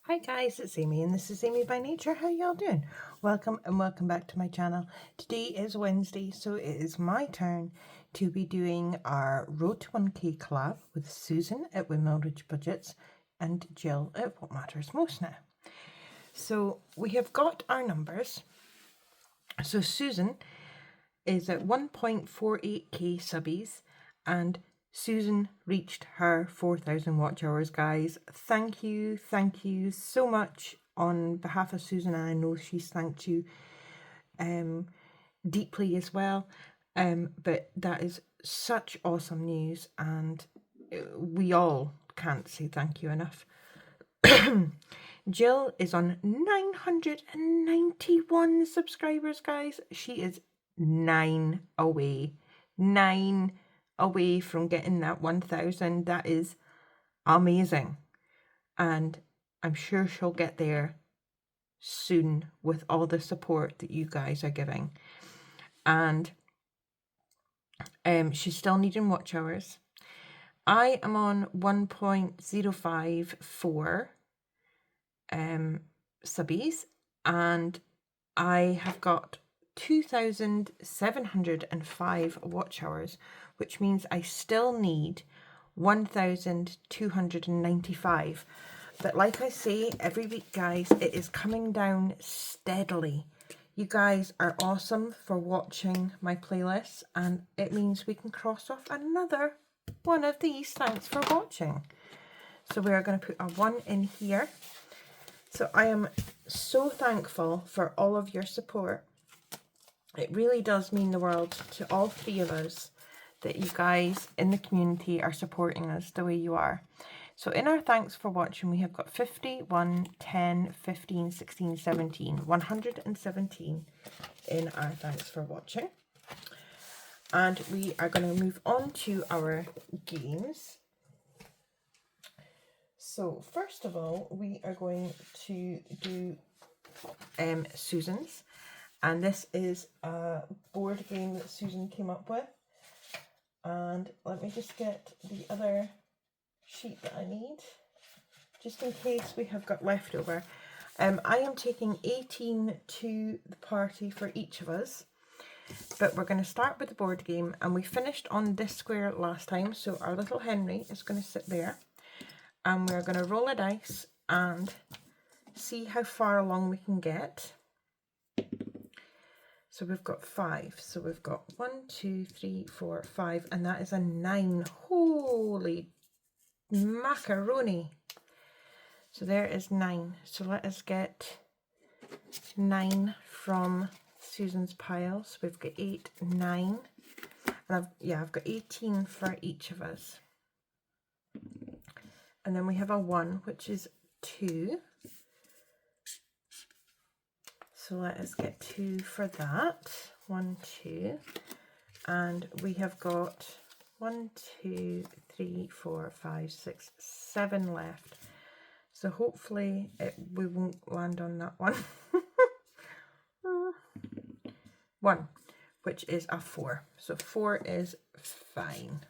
Hi guys, it's Amy and this is Amy by Nature. How y'all doing? Welcome and welcome back to my channel. Today is Wednesday, so it is my turn to be doing our Road to 1K collab with Susan at Windmill Ridge Budgets and Jill at What Matters Most now. So we have got our numbers. So Susan is at 1.48k subbies and Susan reached her 4,000 watch hours, guys. Thank you so much on behalf of Susan, and I know she's thanked you deeply as well. But that is such awesome news, and we all can't say thank you enough. Jill is on 991 subscribers, guys. She is 9 away. 9 away from getting that 1,000. That is amazing, and I'm sure she'll get there soon with all the support that you guys are giving. And she's still needing watch hours. I am on 1.054 subbies, and I have got 2,705 watch hours, which means I still need 1,295. But like I say every week, guys, it is coming down steadily. You guys are awesome for watching my playlists, and it means we can cross off another one of these. Thanks for watching. So we are going to put a 1 in here. So I am so thankful for all of your support. It really does mean the world to all three of us that you guys in the community are supporting us the way you are. So in our thanks for watching, we have got 50, 1, 10, 15, 16, 17, 117 in our thanks for watching. And we are going to move on to our games. So first of all, we are going to do Susan's, and this is a board game that Susan came up with. And let me just get the other sheet that I need, just in case we have got leftover. I am taking 18 to the party for each of us, but we're going to start with the board game, and we finished on this square last time, so our little Henry is going to sit there. And we're going to roll a dice and see how far along we can get. So we've got 5. So we've got 1, 2, 3, 4, 5, and that is a 9. Holy macaroni. So there is 9. So let us get 9 from Susan's pile. So we've got 8, 9. And I've got 18 for each of us. And then we have a 1, which is 2. So let us get 2 for that. 1, 2. And we have got 1, 2, 3, 4, 5, 6, 7 left. So hopefully we won't land on that one. 1, which is a 4. So 4 is fine.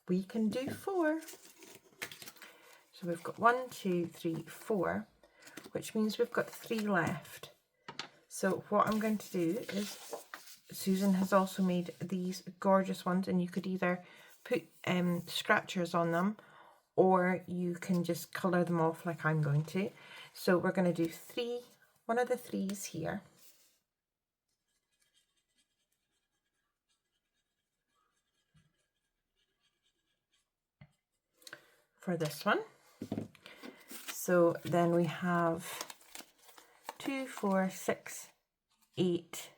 We can do 4. So we've got 1, 2, 3, 4, which means we've got 3 left. So what I'm going to do is, Susan has also made these gorgeous ones, and you could either put scratchers on them, or you can just colour them off like I'm going to. So we're going to do one of the 3s here. For this one. So then we have 2, 4, 6, 8,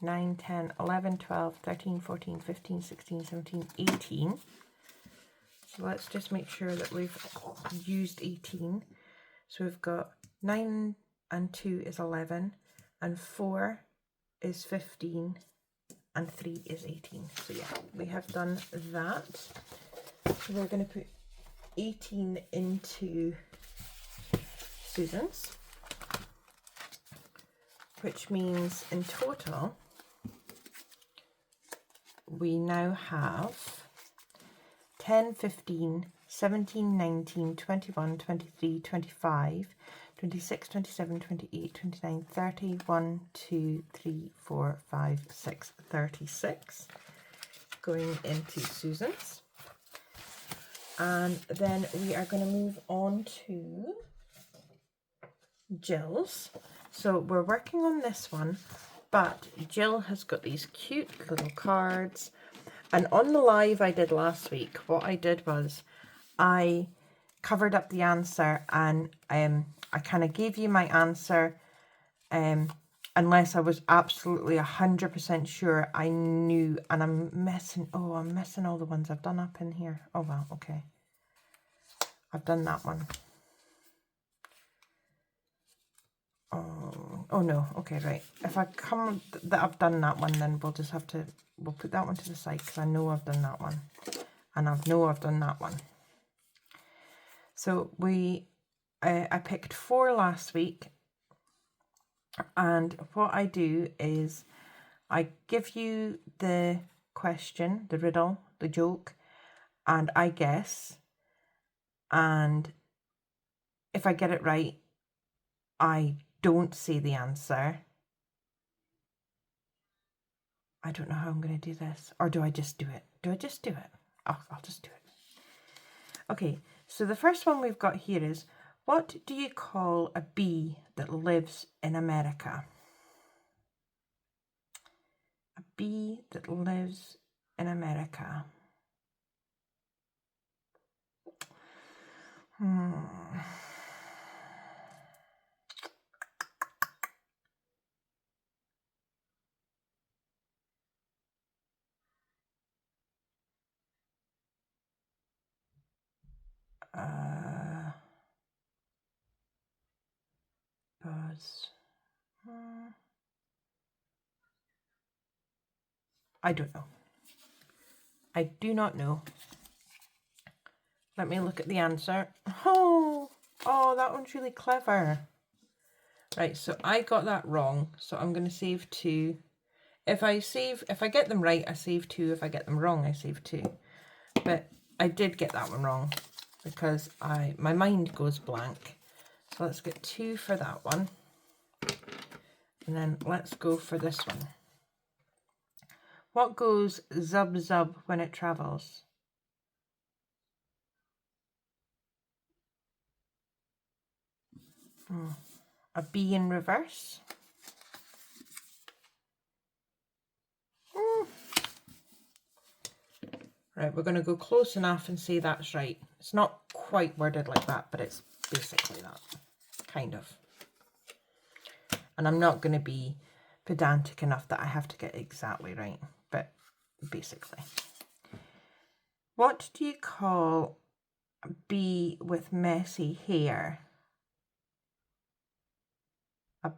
9, 10, 11, 12, 13, 14, 15, 16, 17, 18. So let's just make sure that we've used 18. So we've got 9 and 2 is 11, and 4 is 15, and 3 is 18. So yeah, we have done that. So we're going to put 18 into Susan's, which means in total we now have 10, 15, 17, 19, 21, 23, 25, 26, 27, 28, 29, 30, 1, 2, 3, 4, 5, 6, 36. Going into Susan's. And then we are going to move on to Jill's. So we're working on this one, but Jill has got these cute little cards. And on the live I did last week, what I did was I covered up the answer, and I kind of gave you my answer unless I was absolutely 100% sure I knew. And I'm missing all the ones I've done up in here. Oh well, okay. I've done that one. Oh no, okay, right. If I come that I've done that one, then we'll just have to, we'll put that one to the side because I know I've done that one. And I know I've done that one. So I picked 4 last week, and what I do is I give you the question, the riddle, the joke, and I guess, and if I get it right, I don't say the answer. I don't know how I'm going to do this, or do I just do it? Do I just do it? Oh, I'll just do it. Okay, so the first one we've got here is, what do you call a bee that lives in America? A bee that lives in America. Buzz. I don't know. I do not know. Let me look at the answer. Oh, that one's really clever. Right, so I got that wrong, so I'm going to save 2. If I get them right, I save 2. If I get them wrong, I save 2. But I did get that one wrong because my mind goes blank. So let's get 2 for that one. And then let's go for this one. What goes zub zub when it travels? A bee in reverse. Right, we're going to go close enough and say that's right. It's not quite worded like that, but it's basically that, kind of. And I'm not going to be pedantic enough that I have to get exactly right, but basically. What do you call a bee with messy hair? A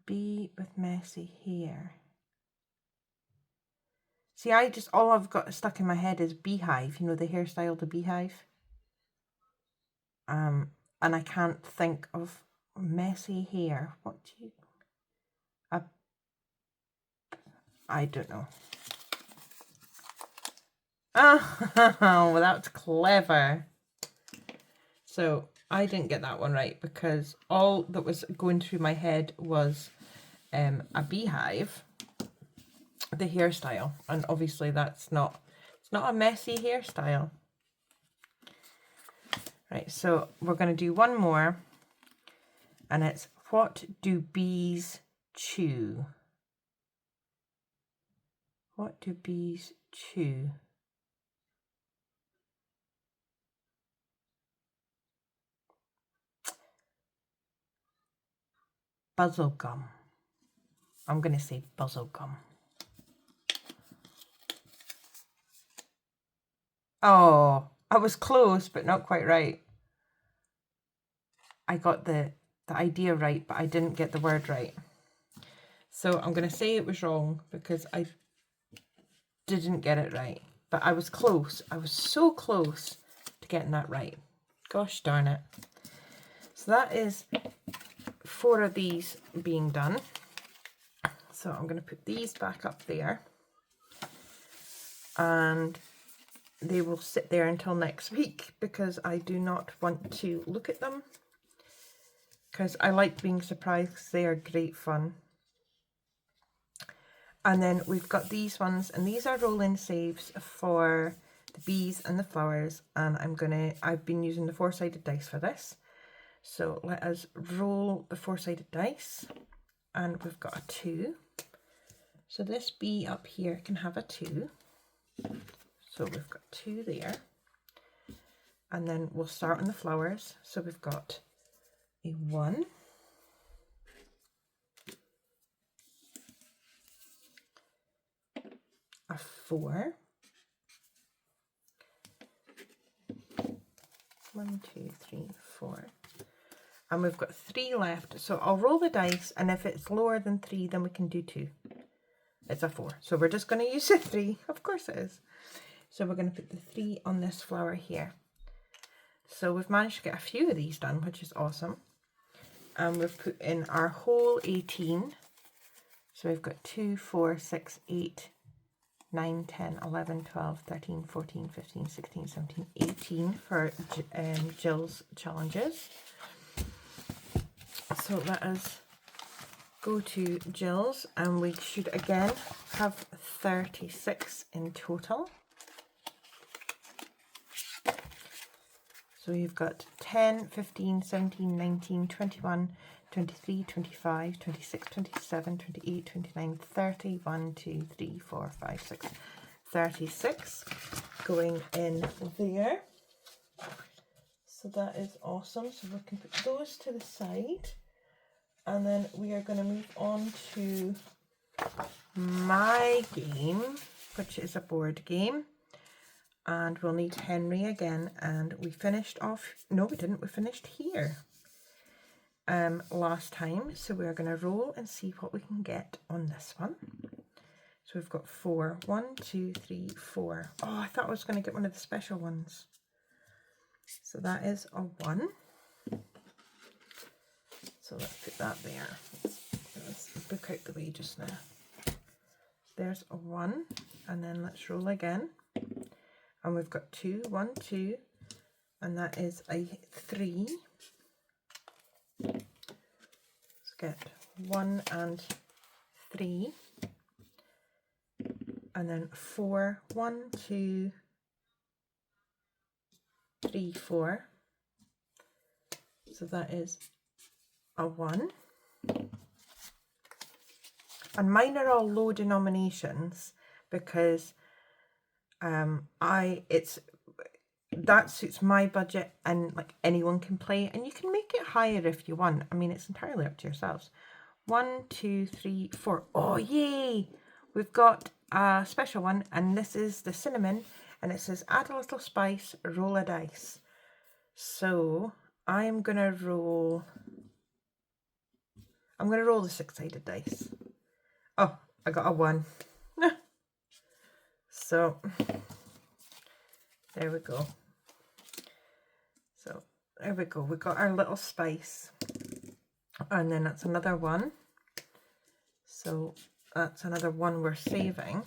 bee with messy hair. See, all I've got stuck in my head is beehive, you know, the hairstyle, the beehive. And I can't think of messy hair. What do you... I don't know. Oh, well, that's clever. So I didn't get that one right because all that was going through my head was a beehive, the hairstyle, and obviously it's not a messy hairstyle. Right, so we're going to do one more, and it's, what do bees chew? What do bees chew? Buzzle gum. I'm going to say buzzle gum. Oh, I was close, but not quite right. I got the idea right, but I didn't get the word right. So I'm going to say it was wrong because I didn't get it right. But I was close. I was so close to getting that right. Gosh darn it. So that is 4 of these being done. So I'm going to put these back up there. and they will sit there until next week because I do not want to look at them, because I like being surprised because they are great fun. And then we've got these ones, and these are roll-in saves for the bees and the flowers, and I've been using the 4-sided dice for this. So let us roll the 4-sided dice, and we've got a 2. So this bee up here can have a 2. So we've got 2 there. And then we'll start on the flowers. So we've got a 1. A 4. 1, 2, 3, 4. And we've got 3 left. So I'll roll the dice, and if it's lower than 3, then we can do 2. It's a 4. So we're just going to use a 3. Of course it is. So we're going to put the 3 on this flower here. So we've managed to get a few of these done, which is awesome. And we've put in our whole 18. So we've got 2, 4, 6, 8, 9, 10, 11, 12, 13, 14, 15, 16, 17, 18 for Jill's challenges. So let us go to Jill's, and we should again have 36 in total. So you've got 10, 15, 17, 19, 21, 23, 25, 26, 27, 28, 29, 30, 1, 2, 3, 4, 5, 6, 36 going in there. So that is awesome. So we can put those to the side. And then we are going to move on to my game, which is a board game. And we'll need Henry again. And we finished off, no we didn't, we finished here last time. So we're going to roll and see what we can get on this one. So we've got 4. 1, 2, 3, 4. Oh, I thought I was going to get one of the special ones. So that is a 1. So let's put that there. Let's book out the way just now. There's a 1, and then let's roll again. And we've got 2, 1, 2, and that is a 3. Let's get 1 and 3, and then 4, 1, 2, 3, 4. So that is a 1. And mine are all low denominations because that suits my budget, and like anyone can play, and you can make it higher if you want. I mean, it's entirely up to yourselves. 1, 2, 3, 4. Oh yay, we've got a special one, and this is the cinnamon, and it says add a little spice, roll a dice. So I'm gonna roll the 6-sided dice. Oh, I got a 1. So there we go. So there we go. We got our little spice. And then that's another 1. So that's another 1 we're saving.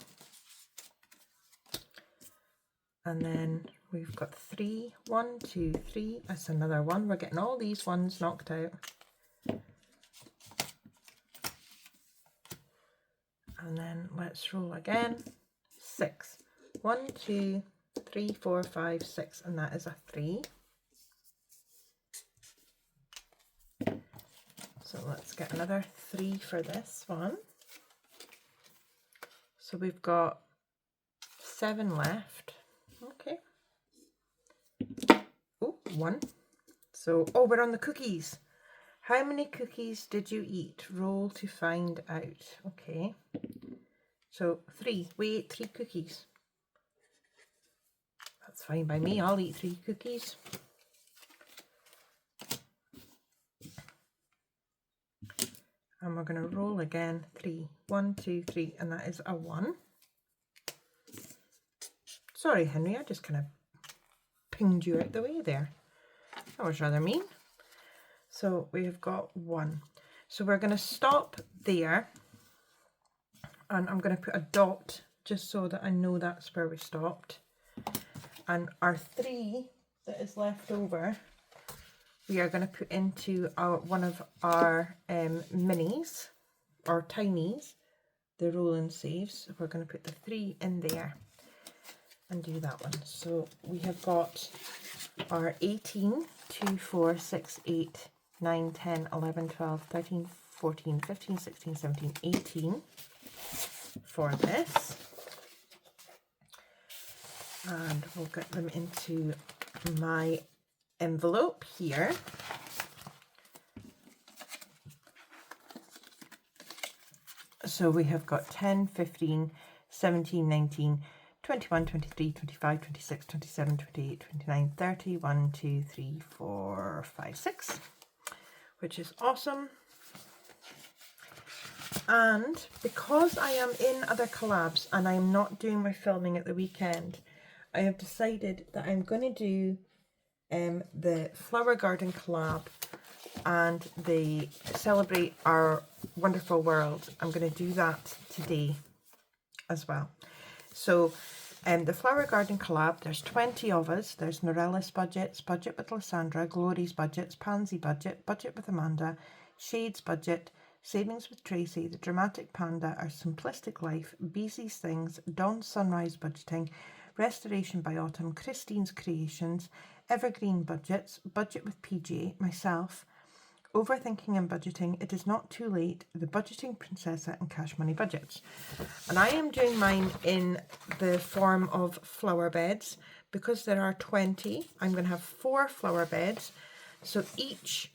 And then we've got 3. 1, 2, 3. That's another 1. We're getting all these ones knocked out. And then let's roll again. 6. 1, 2, 3, 4, 5, 6, and that is a 3. So let's get another 3 for this one. So we've got 7 left. Okay. Oh, 1. So, oh, we're on the cookies. How many cookies did you eat? Roll to find out. Okay. So 3. We ate 3 cookies. That's fine by me. I'll eat 3 cookies. And we're going to roll again. 3. 1, 2, 3, and that is a 1. Sorry, Henry, I just kind of pinged you out the way there. That was rather mean. So we've got 1. So we're going to stop there. And I'm going to put a dot just so that I know that's where we stopped. And our 3 that is left over, we are going to put into one of our minis, or tinies, the roll and saves. We're going to put the 3 in there and do that one. So we have got our 18, 2, 4, 6, 8, 9, 10, 11, 12, 13, 14, 15, 16, 17, 18 for this. And we'll get them into my envelope here. So we have got 10, 15, 17, 19, 21, 23, 25, 26, 27, 28, 29, 30, 1, 2, 3, 4, 5, 6, which is awesome. And because I am in other collabs and I'm not doing my filming at the weekend, I have decided that I'm going to do the Flower Garden collab and the Celebrate Our Wonderful World. I'm going to do that today as well. So the Flower Garden collab, there's 20 of us. There's Norella's budgets, Budget with Lysandra, Glory's budgets, Pansy budget, Budget with Amanda, Shade's budget, Savings with Tracy, The Dramatic Panda, Our Simplistic Life, Beezy's Things, Dawn's Sunrise Budgeting, Restoration by Autumn, Christine's Creations, Evergreen Budgets, Budget with PJ, myself, Overthinking and Budgeting, It Is Not Too Late, The Budgeting Princessa, and Cash Money Budgets. And I am doing mine in the form of flower beds. Because there are 20, I'm going to have 4 flower beds. So each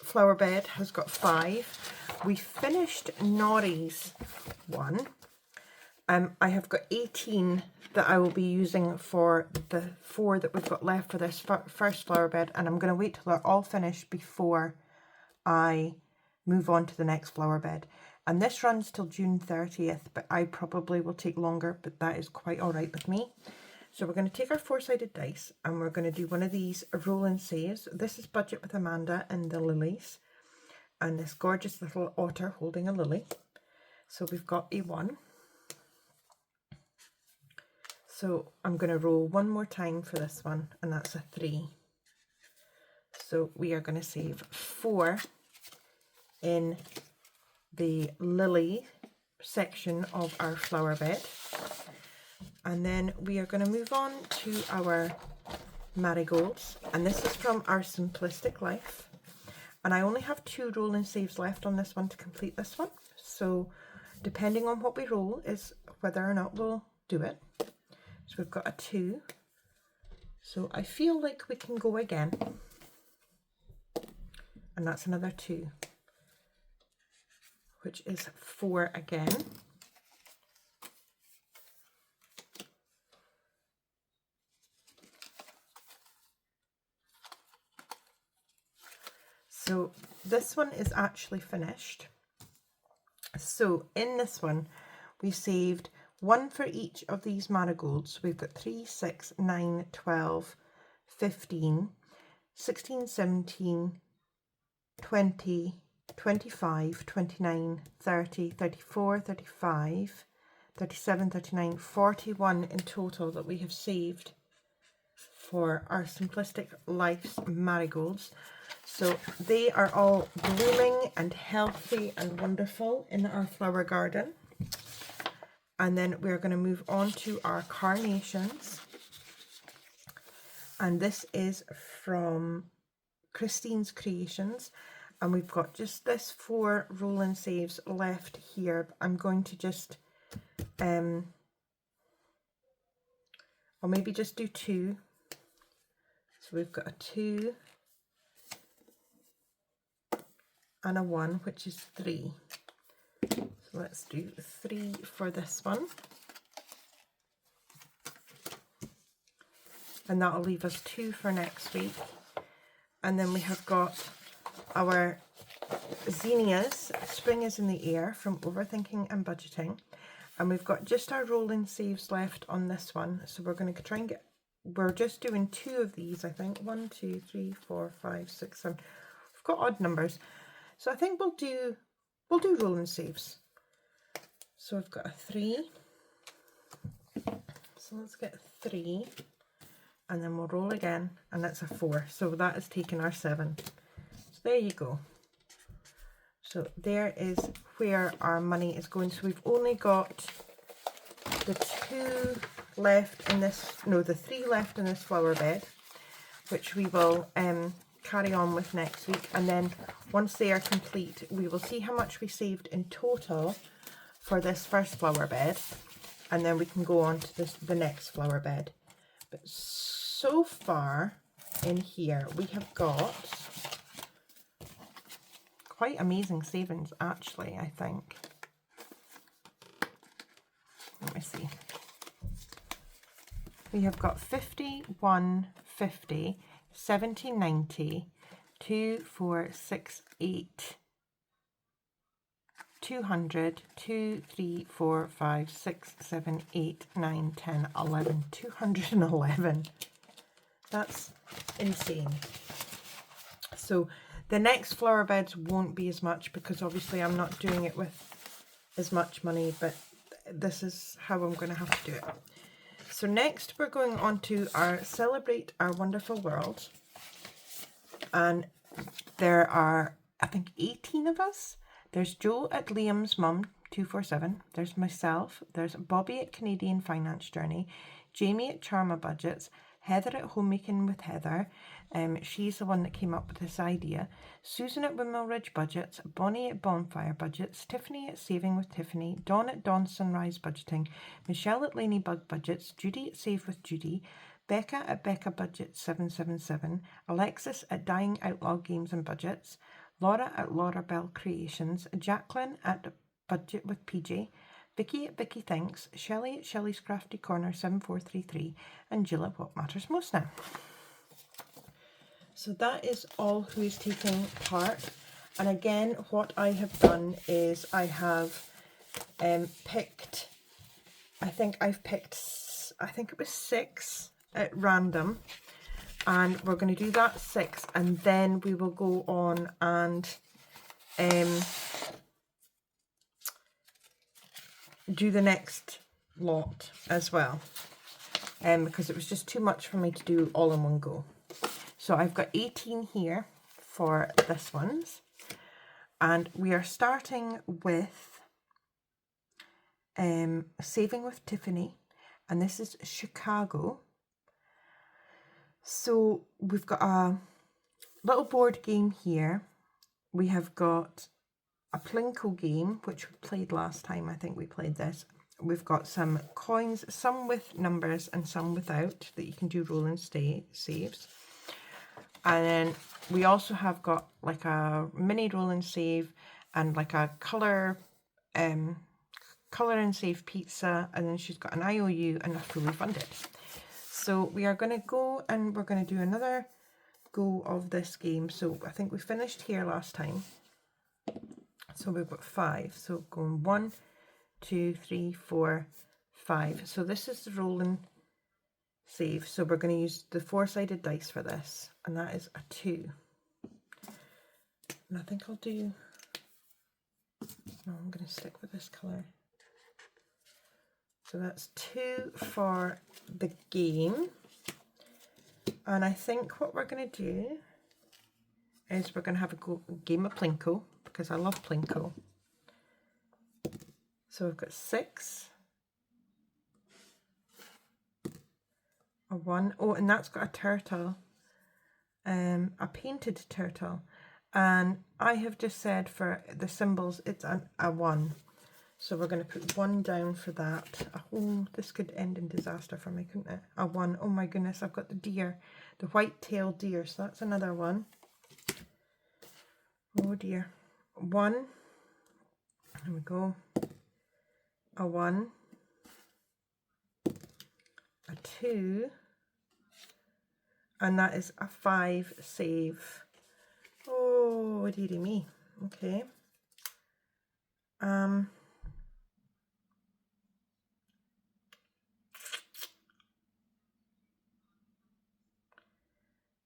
flower bed has got 5. We finished Nori's one. I have got 18 that I will be using for the 4 that we've got left for this first flower bed, and I'm going to wait till they're all finished before I move on to the next flower bed. And this runs till June 30th, but I probably will take longer, but that is quite all right with me. So we're going to take our 4-sided dice and we're going to do one of these roll and saves. This is Budget with Amanda and the lilies, and this gorgeous little otter holding a lily. So we've got a 1. So I'm going to roll one more time for this one, and that's a 3. So we are going to save 4 in the lily section of our flower bed. And then we are going to move on to our marigolds. And this is from Our Simplistic Life. And I only have 2 roll and saves left on this one to complete this one. So depending on what we roll is whether or not we'll do it. So we've got a 2. So I feel like we can go again. And that's another 2, which is 4 again. So this one is actually finished. So in this one, we saved 1 for each of these marigolds. We've got 3, 6, 9, 12, 15, 16, 17, 20, 25, 29, 30, 34, 35, 37, 39, 41 in total that we have saved for Our Simplistic Life's marigolds. So they are all blooming and healthy and wonderful in our flower garden. And then we're going to move on to our carnations. And this is from Christine's Creations. And we've got just this 4 roll and saves left here. I'm going to just, or maybe just do 2. So we've got a 2 and a 1, which is 3. So let's do 3 for this one. And that'll leave us 2 for next week. And then we have got our zinnias, Spring is in the Air, from Overthinking and Budgeting. And we've got just our rolling saves left on this one. So we're going to try and get, we're just doing 2 of these, I think. 1, 2, 3, 4, 5, 6, 7. We've got odd numbers. So I think we'll do rolling saves. So we've got a 3. So let's get 3. And then we'll roll again. And that's a 4. So that is taking our 7. So there you go. So there is where our money is going. So we've only got the 2 left in this, no, the 3 left in this flower bed, which we will carry on with next week. And then once they are complete, we will see how much we saved in total for this first flower bed. And then we can go on to the next flower bed. But so far in here, we have got quite amazing savings, actually, I think. Let me see. We have got 50, 1, 50, 70, 90, 2, 4, 6, 8, 200, 2, 3, 4, 5, 6, 7, 8, 9, 10, 11, 211. That's insane. So the next flower beds won't be as much because obviously I'm not doing it with as much money, but this is how I'm going to have to do it. So next we're going on to our Celebrate Our Wonderful World. And there are, I think, 18 of us. There's Joe at Liam's Mum 247. There's myself. There's Bobby at Canadian Finance Journey. Jamie at Charma Budgets. Heather at Homemaking with Heather. She's the one that came up with this idea. Susan at Windmill Ridge Budgets. Bonnie at Bonfire Budgets. Tiffany at Saving with Tiffany. Dawn at Dawn Sunrise Budgeting. Michelle at Laney Bug Budgets. Judy at Save with Judy. Becca at Becca Budget 777. Alexis at Dying Outlaw Games and Budgets. Laura at Laura Bell Creations. Jacqueline at Budget with PJ. Vicky at Vicky Thinks, Shelley at Shelley's Crafty Corner 7433, and Jill at What Matters Most Now. So that is all who is taking part. And again, what I have done is I have picked, I think it was 6 at random. And we're going to do that 6, and then we will go on and do the next lot as well, because it was just too much for me to do all in one go. So I've got 18 here for this one's, and we are starting with Saving with Tiffany, and this is Chicago. So we've got a little board game here. We have got a Plinko game, which we played last time. I think we played this. We've got some coins, some with numbers and some without, that you can do roll and saves. And then we also have got like a mini roll and save and like a color and save pizza. And then she's got an IOU and a fully funded. So we are going to go and we're going to do another go of this game. So I think we finished here last time. So we've got 5. So going 1, 2, 3, 4, 5. So this is the roll and save. So we're going to use the 4-sided dice for this. And that is a 2. And I think I'll do... No, I'm going to stick with this colour. So that's 2 for the game. And I think what we're going to do is we're going to have a game of Plinko, because I love Plinko. So we've got 6. A 1. Oh, and that's got a turtle. A painted turtle. And I have just said for the symbols, it's a 1. So we're going to put 1 down for that. Oh, this could end in disaster for me, couldn't it? A 1. Oh my goodness, I've got the deer. The white-tailed deer. So that's another 1. Oh dear. 1. There we go. A 1. A 2. And that is a 5 save. Oh, dearie me. Okay.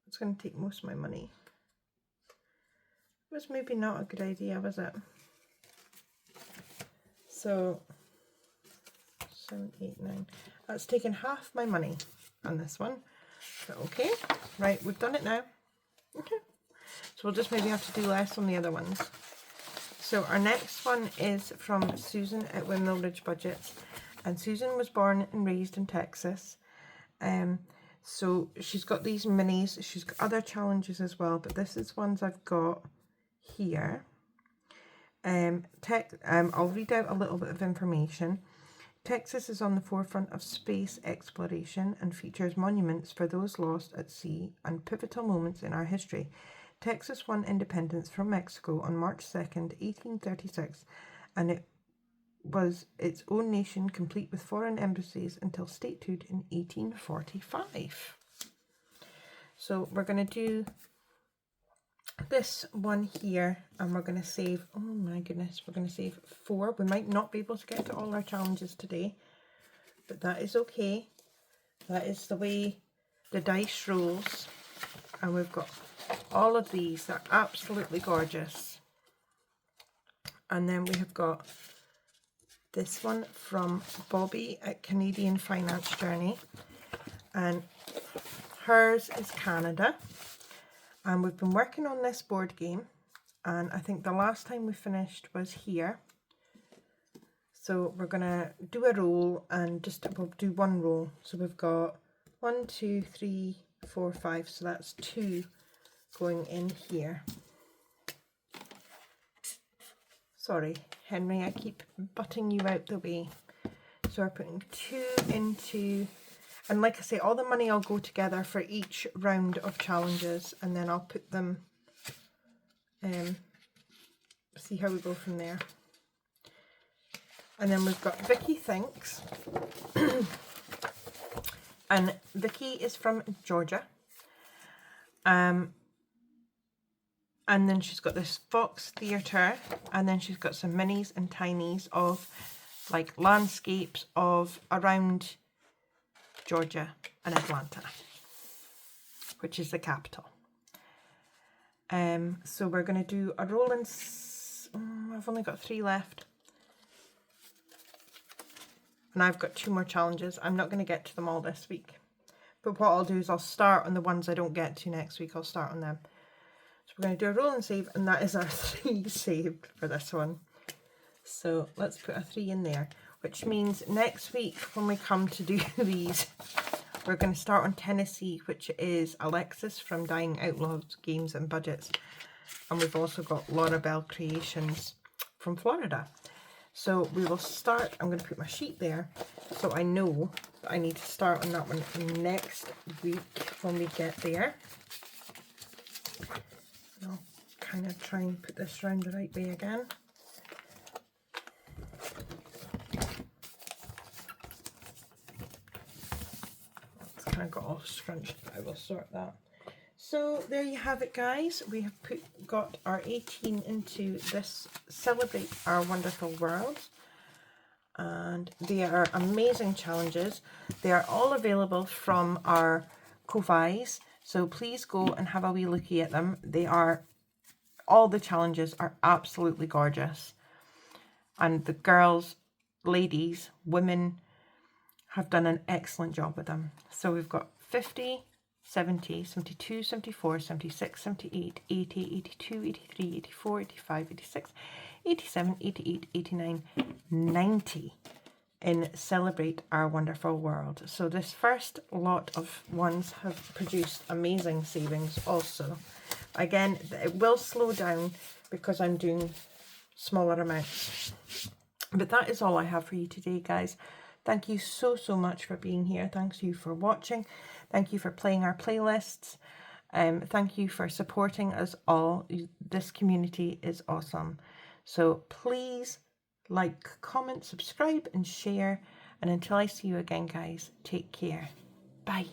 It's going to take most of my money. It was maybe not a good idea, was it? So 7, 8, 9. That's taken half my money on this one. So, okay, right, we've done it now. Okay. So we'll just maybe have to do less on the other ones. So our next one is from Susan at Windmill Ridge Budgets. And Susan was born and raised in Texas. So she's got these minis. She's got other challenges as well, but this is ones I've got here. I'll read out a little bit of information. Texas is on the forefront of space exploration and features monuments for those lost at sea and pivotal moments in our history. Texas won independence from Mexico on March 2nd, 1836, and it was its own nation, complete with foreign embassies, until statehood in 1845. So we're going to do this one here, and we're going to save, oh my goodness, we're going to save 4. We might not be able to get to all our challenges today, but that is okay. That is the way the dice rolls. And we've got all of these. They're absolutely gorgeous. And then we have got this one from Bobby at Canadian Finance Journey, and hers is Canada. And we've been working on this board game, and I think the last time we finished was here. So we're gonna do a roll, and we'll do one roll. So we've got 1, 2, 3, 4, 5. So that's 2 going in here. Sorry, Henry, I keep butting you out the way. So we're putting 2 into, and like I say, all the money will go together for each round of challenges, and then I'll put them, see how we go from there. And then we've got Vicky Thinks, and Vicky is from Georgia. And then she's got this Fox Theatre, and then she's got some minis and tinies of like landscapes of around Georgia and Atlanta, which is the capital. So we're going to do a roll and I've only got 3 left. And I've got 2 more challenges. I'm not going to get to them all this week. But what I'll do is I'll start on the ones I don't get to next week. I'll start on them. So we're going to do a roll and save, and that is our 3 saved for this one. So let's put a 3 in there, which means next week when we come to do these, we're going to start on Tennessee, which is Alexis from Dying Outlaws Games and Budgets. And we've also got Laura Bell Creations from Florida. So we will start, I'm going to put my sheet there, so I know that I need to start on that one next week when we get there. I'll kind of try and put this round the right way again. It's kind of got all scrunched, but I will sort that. So there you have it, guys. We have got our 18 into this Celebrate Our Wonderful World. And they are amazing challenges. They are all available from our Ko-Fis. So please go and have a wee looky at them. All the challenges are absolutely gorgeous. And the girls, ladies, women have done an excellent job with them. So we've got 50, 70, 72, 74, 76, 78, 80, 82, 83, 84, 85, 86, 87, 88, 89, 90 in Celebrate Our Wonderful World. So this first lot of ones have produced amazing savings also. Again, it will slow down because I'm doing smaller amounts. But that is all I have for you today, guys. Thank you so much for being here. Thanks you for watching. Thank you for playing our playlists. Thank you for supporting us all. This community is awesome. So please like, comment, subscribe and share. And until I see you again, guys, take care. Bye.